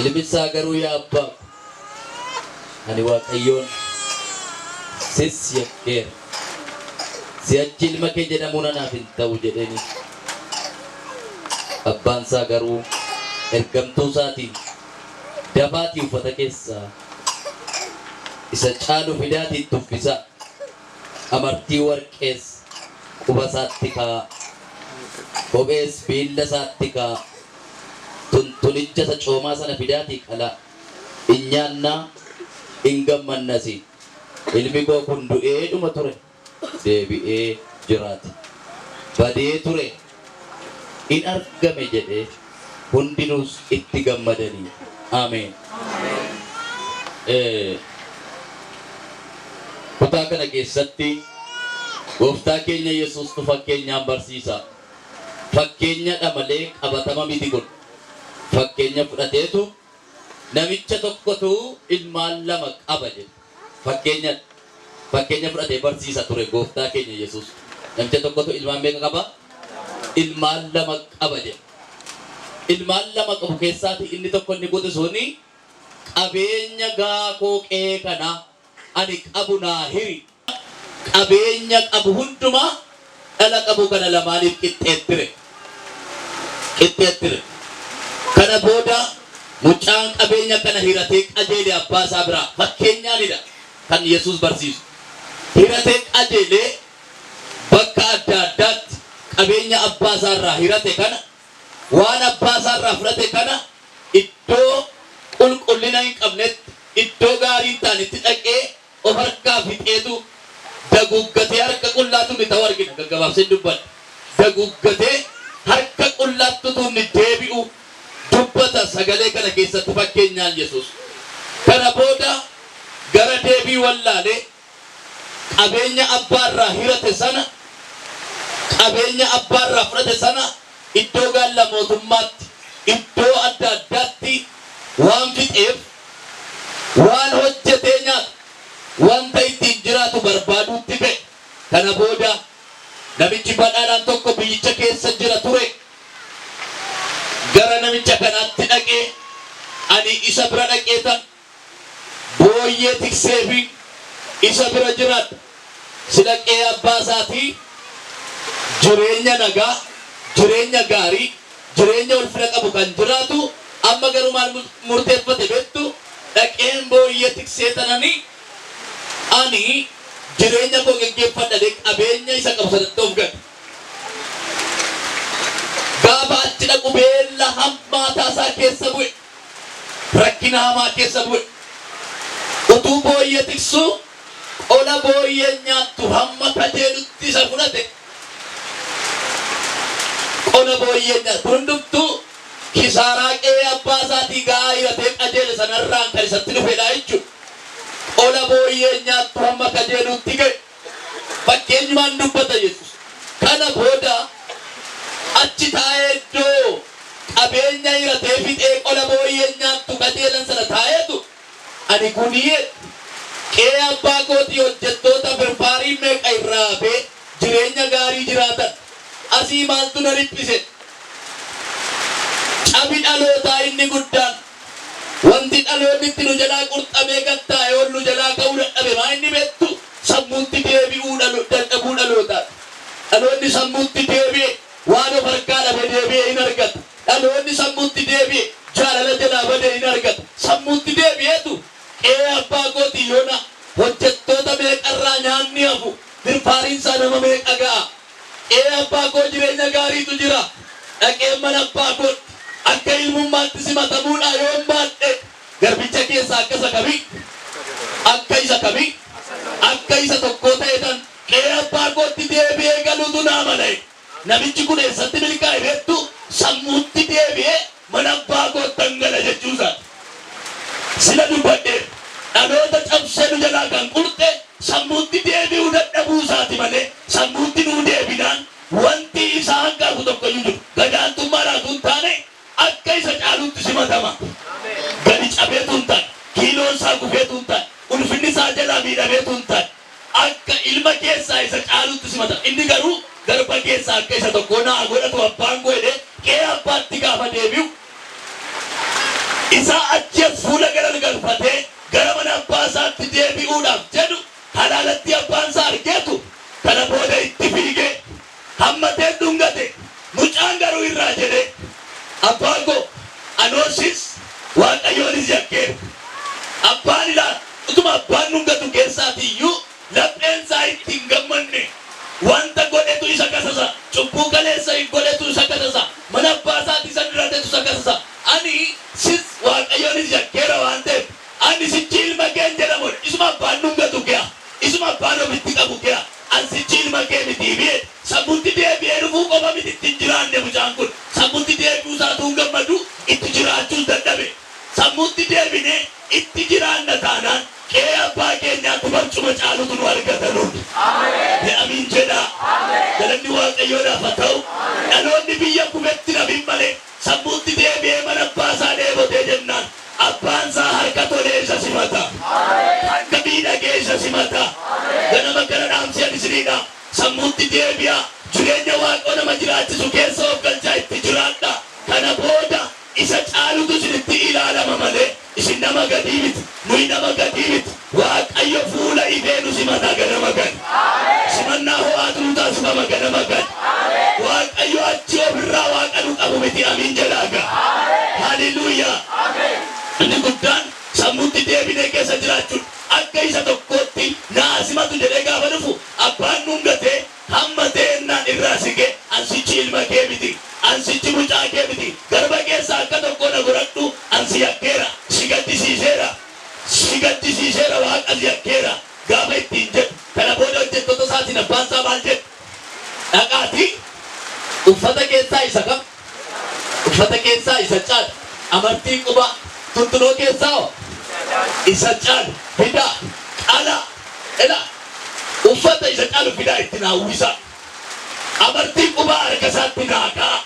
Ilbisaa garuu yaa abbaa ani waaqayyoon sis yakkeera si'achi ilma kee jedhamuun anaaf hin ta'u jedheeni. Abbaan isaa garuu ergamtuu isaatiin dafaatii uffata keessaa isa caalu fidaatiin tuffisaa amartii warqees quba isaatti kaa'a kophees miilla isaatti kaa'a tuntunicha isa coomaa sana fidaatii qalaa inyaannaa hin gammannasi. Ilmi koo kun du'eedhuma ture deebi'ee jiraate badee ture in argame jedhee hundinuus itti gammadanii. Ameen. Kutaa kana keessatti gooftaa keenya Yesuustu fakkeenyaan barsiisa. Fakkeenyadha malee qabatama miti kun. Fakkeenya fudhateetu namicha tokkotu ilmaan lama qaba jedhe. Fakkeenya fudhatee barsiisa ture gooftaa keenya Yesuus. Namicha tokkotu ilmaan meeqa qaba? Ilmaan lama qaba jedhe. Ilmaan lama qabu keessaati inni tokko inni godhe suni qabeenya gaakoo qee kana ani qabu naa hiri. Qabeenya qabu hundumaa dhala qabu kana lamaaniif qixxeettire. Kana booda mucaan qabeenya kana hiratee qajeelee abbaa isaa biraa fakkeenyaanidha kan Yesuus barsiisu. Hiratee qajeelee bakka adda addaatti qabeenya abbaa isaa irraa hirate kana waan abbaa isaa irraa fudhate kana iddoo qulqullina hin qabnetti iddoo gaarii hin taanetti dhaqee of harkaa fixeetu daguggatee harka qullaatu ni ta'u argina. Gaggabaabsee dubbadha. Daguggatee harka qullaattu ni deebi'u dubbata sagalee kana keessatti fakkeenyaan Yesuus. Kana booda gara deebii wallaalee qabeenya abbaarraa hirate sana qabeenya abbaarraa fudhate sana iddoo gaalla mootummaatti iddoo adda addaatti waan fixeef waan hojjetee nyaatu wanta ittiin jiraatu barbaaduutti ka'e. Kana booda namichi badhaadhaan tokko biyyicha keessa jira ture. Gara namicha kanaatti dhaqee ani isa bira dhaqee tan booyyee tiksee fi isa bira jiraadha. Si dhaqee abbaa isaatii jireenya nagaa, jireenya gaarii, jireenya ulfina qabu kan jiraatu amma garuu maal murteeffate beektu dhaqeen booyyee tiksee tananii ani jireenya koo geggeeffadhee qabeenya isa qabu sanatti of gad. Gaafa achi dhaqu beella hammaataa isaa keessa bu'e. Rakkina hamaa keessa bu'e. Utuu booyyee tiksuu qola booyyee nyaattu hamma kajeelutti isa fudhate. Qola booyyee nyaattu hundumtuu kisaaraa qe'ee abbaa isaatii gahaa hiratee qajeele sanarraan kan isatti dhufedha jechuudha. Qola booyyee nyaattu hamma kajeelutti ga'e. Fakkeenyumaan dubbata Yesuus. Kana booda achi taa'ee iddoo qabeenya hiratee fixee qola booyyee nyaattu qajeelan sana taa'eetu ani kuniyee qe'ee abbaa kootii hojjettoota firfaarii meeqa irraa hafee jireenya gaarii jiraatan asii maaltu na dhiphise. Cabi dhalootaa inni guddaan wanti dhaloonni itti nu jalaa qurxamee gattaa'e ol nu jalaa ka'uu dadhabe maa inni beektu sammuutti deebi'uu dadhabuu dhalootaa. Dhaloonni sammuutti deebi'e waan of harkaa dhabe deebi'ee hin argata. Dhaloonni sammuutti deebi'e jaalala jalaa badee hin argata. Sammuutti deebi'eetu qe'ee abbaa kootii yoona hojjettoota meeqarraa nyaanni hafu firfaariinsaa nama meeqa ga'a. Qe'ee abbaa koo jireenya gaariitu jira. Dhaqee mana abbaa kootti akka ilmummaatti simatamuudha yoo baadhe garbicha keessa akka isa kamii akka isa tokkoo ta'etan qe'ee abbaa kootti deebi'ee galuutu naa mala'e. Namichi kun eessatti milkaa'e beektu sammuutti deebi'ee mana abbaa kootti hangala jechuusaati. Sila dubbadhee dhaloota cabsee nu jalaa kan qurxe sammuutti deebi'uu dadhabuu isaati malee sammuutti nuu deebinaan wanti isaa hanqaaqu tokkoyyuu jiru. Gadaantummaadhaatu hin taane akka isa caalutti simatama. Gadi cabeetu hin taane kiiloon isaa kufeetu hin taane ulfinni isaa jalaa miidhameetu hin taane akka ilma keessaa isa caalutti simatama. Inni garuu garba keessaa akka isa tokko naa godhatu abbaan godhe qe'ee abbaatti gaafa deebi'u isa achi fuula galgalfatee gara mana abbaa isaatti deebi'uudhaaf jedhu halaalatti abbaan isaa argeetu kana booda itti fiigee hammatee dhungate. Mucaan garuu irraa jedhee abbaan koo anoosis waaqayyoonis yakkeera. Abbaan ilaa utuma abbaan dhungatu keessaatiyyuu lapheen isaa itti hin gammanne wanta godhetu isa kasasa, cubbuu kaleessa hin godhetu isa kasasa, mana abbaa isaatti isa diratetu isa kasasa. Ani sis waaqayyoonis yakkeera waan ta'eef ani sichi ilma kee jedhamu isuma abbaan dhungatu kee isuma abbaan ofitti qabu kee an sichi ilma kee miti biyee sammuutti deebi'ee dhufuu qofa miti itti jiraanne mucaan kun sammuutti deebi'uu isaatu hin gammadu itti jiraachuus dadhabe. Sammuutti deebinee itti jiraanna taanaan qe'ee abbaa keenyaatti barcuma caalutu nu argata nuti. Amiin jedhaa. Galanni waaqayyoodhaaf haa ta'u. Dhaloonni biyya kumetti nabin malee sammuutti deebi'ee mana abbaa isaa dheebotee jennaan abbaan isaa harka tolee isa simata. Harka miidhagee isa simata. Ganama gara dhaamseen isiniidha. Sammuutti deebi'aa. Jireenya waaqoo nama jiraachisu keessa of galchaa itti jiraadha. Kana booda isa caalutu isinitti ilaalama malee isin nama gadii miti, nuyi nama gadii miti. Waaqayyo fuula ifee nu simata ganama gad. Simannaa ho'aatu nu taasifama ganama gad. Waaqayyo achi ofirraa waaqa nu qabu miti. Amiin jedhaaga. Haleluuyaa. Inni guddaan sammuutti deebinee keessa jiraachuun akka isa tokkootti naa simatu jedhee gaafa dhufu abbaan dhungatee hammatee ennaan irraa sigee ansichi ilma kee miti, ansichi mucaa kee miti, garba keessa akka tokko na godhadhu ansi yakkeera, si gaddisiiseera waaqas yakkeera gaafa ittiin jedhu. Kana booda hojjettoota isaatiin abbaan isaa maal jedhu dhaqaatii uffata keessaa isa kam, uffata keessaa isa caalu, amartii quba tuntunoo keessaa isa caalu fidaa qalaa ela uffata isa caalu fidaa itti naa uwwisa, amartii qubaa harka isaatti naakaa.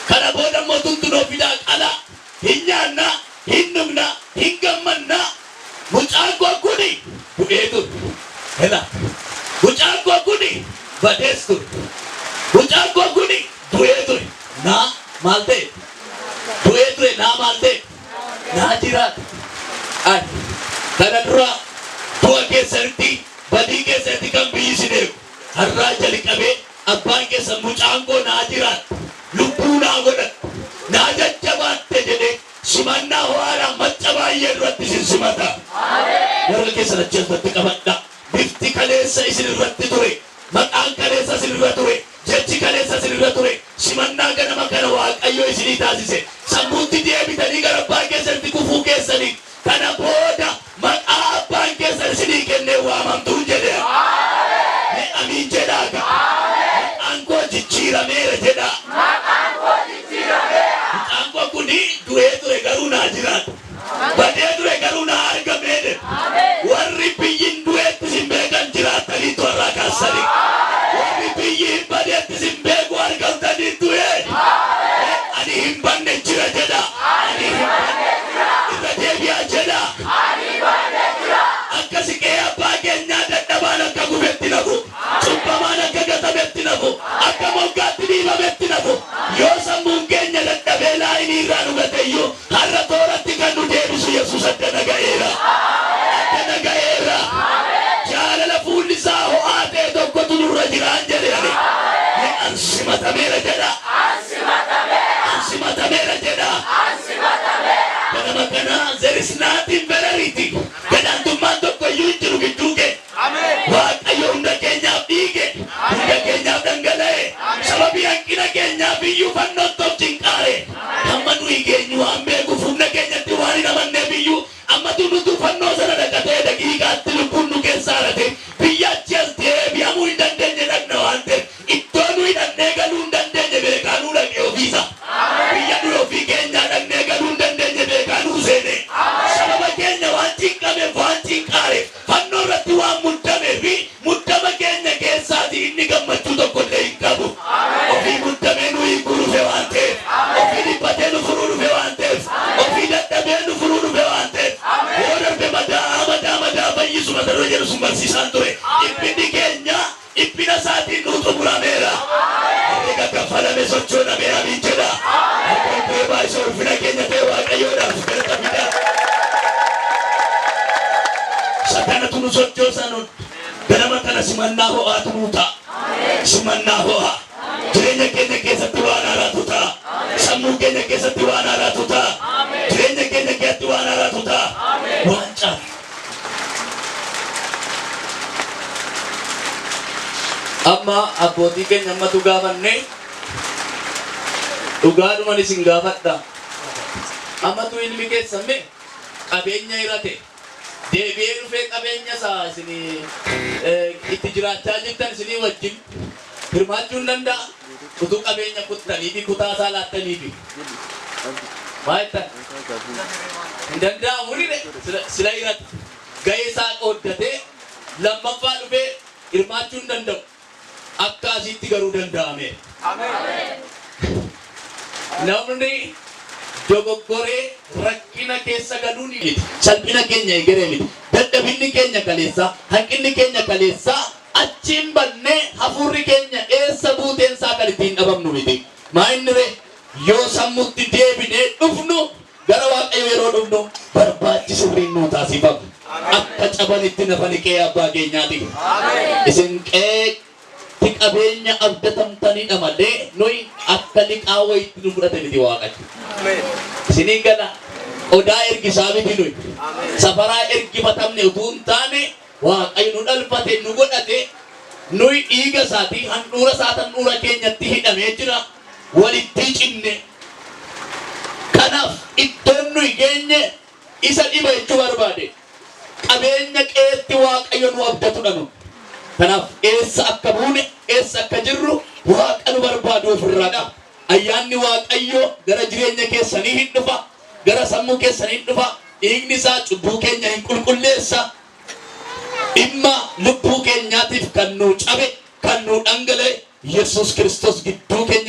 Kana booda immoo tuntunoo fidaa qalaa. Hin nyaannaa, hin dhugnaa, hin gammannaa. Mucaan koo kuni du'ee ture. Ela mucaan koo kuni badees ture. Mucaan koo kuni du'ee ture. Naa maal ta'e? Du'ee ture naa maal ta'e? Naa jiraata. Kana dura du'a keessatti badii keessatti kan biyyi si deemu har'aa jalqabee abbaan keessa mucaan koo naa jiraata, lubbuu naa godhata, naa jajjabaatte jedhee simannaa ho'aadhaan macca baay'ee duratti isin simata. Warra keessan achi asirratti qabadha. Bifti kaleessa isin irratti ture, maqaan kaleessa isin irra ture, jechi kaleessa isin irra ture. Simannaa ganama kana waaqayyo isinii taasise. Sammuutti deebitanii gara abbaa keessatti kufuu keessanii kana booda maqaa abbaan keessan isinii kennee waamamtuu jedhe. Amiin jedhaaga. Maqaan koo jijjiirameera jedha. Maqaan koo kuni du'ee ture garuu naa jiraata, badee ture garuu naa argameedhe. Warri biyyiin du'eetti isin beekan jiraataniitu har'aa kaasanii, warri biyyiin badeetti isin beeku argamtanii du'ee ani hin banne jira jedha. Ani hin banne irra deebi'aa jedha. Akka siqee abbaa keenyaa dadhabaan akka gufetti nafu, cubbamaan akka gatametti nafu, akka moggaatti dhiibametti nafu. Yoo sammuun keenya dadhabee laayinii irraa dhugateyyuu har'a tooratti kan nu deebisu Yesuus adda naga'eera. Adda naga'eera. Jaalala fuulli isaa ho'aa ta'e tokkotu nurra jiraan jedhe. Ansimatameera jedha. Ansimatameera jedha. Ganama kana there is nothing better. Gadaantummaan tokkoyyuu hin jiru gidduu kee. Waaqayyo hunda keenyaaf dhiige, hunda keenyaaf dhangala'e, sababii hanqina keenyaaf iyyuu fannoon cinqaare. Amma nuyi geenyu waan beekuuf hunda keenyatti waan hin amanneef iyyuu ammatu nutu fannoo sana dhaqatee daqiiqaatti lubbuun nu keessa harate biyya achi as deebi'amuu hin dandeenye dhaqna waan ta'eef iddoo nuyi dhaqnee galuu hin dandeenye beekaanuu dhaqee ofiisa. Biyya nuyi ofii keenyaa dhaqnee galuu hin dandeenye beekaanuu seene. Sababa keenya waan cinqameef waan cinqaareef fannoo irratti waan muddameef muddama keenya keessaati inni gammachuu tokko illee hin qabu. Ofii muddamee nuyi gurufe waan ta'eef, ofii dhiphatee nu furuu dhufe waan ta'eef, ofii dadhabee nu furuu dhufe waan ta'eef, yoo darbe madaa fayyisu mata duree jedhu sun barsiisaan ture. Dhiphinni keenya dhiphina isaatiin nu xumurameera. Herrega kaffalame sochoodhamee amiin jedha. Akka baay'ee ulfina keenya ta'e waaqayyoodhaaf Sakanatu nu sochoosan ganama kana simannaa ho'aatu nuu ta'a. Simannaa ho'aa. Jireenya keenya keessatti waan haaraatu ta'a. Sammuu keenya keessatti waan haaraatu ta'a. Jireenya keenya keessatti waan haaraatu ta'a. Waan caala. Amma abbootii keenya ammatu gaafanne dhugaadhuman isin gaafadha. Ammatu ilmi keessan qabeenya hirate deebi'ee dhufee qabeenya isaa isin itti jiraachaa jirtan isinii wajjin hirmaachuu hin danda'a. Utuu qabeenya kuttanii fi kutaa isaa laattanii fi maal jettan hin danda'amu sila hirate gahee isaa qooddatee lammaffaa dhufee hirmaachuu hin danda'u. Akkasitti garuu danda'ame. Namni dogoggoree rakkina keessa galuun miti. Salphina keenya egeree miti. Dadhabinni keenya kaleessa, hanqinni keenya kaleessa achiin bannee hafuurri keenya eessa buuteen isaa kan ittiin dhabamnu miti. Maa inni ree yoo sammuutti deebinee dhufnu gara Waaqayyo yeroo dhufnu barbaachisurriin nuu taasifamu. Akka cabanitti nafani qe'ee abbaa keenyaati. Isin qe'ee qabeenya abdatamtanidha malee nuyi akka liqaa wayitti nu fudhate miti Waaqayyo. Isinii gala odaa ergisaa miti nuyi. Safaraa ergifatamne utuu hin taane Waaqayyo nu dhalfate nu godhate nuyi dhiiga isaatii handhuura isaa handhuura keenyatti hidhamee jira walitti cinne. Kanaaf iddoon nuyi geenye isa dhiba jechuu barbaade qabeenya qe'eetti Waaqayyo nu abdatudha nu. Kanaaf eessa akka buune eessa akka jirru Waaqa nu barbaadu ofirraa qaba. Ayyaanni Waaqayyo gara jireenya keessanii hin dhufa, gara sammuu keessanii hin dhufa. Dhiigni isaa cubbuu keenya hin qulqulleessa. Dhimma lubbuu keenyaatiif kan nu cabe, kan nu dhangala'e Yesuus Kiristoos gidduu keenya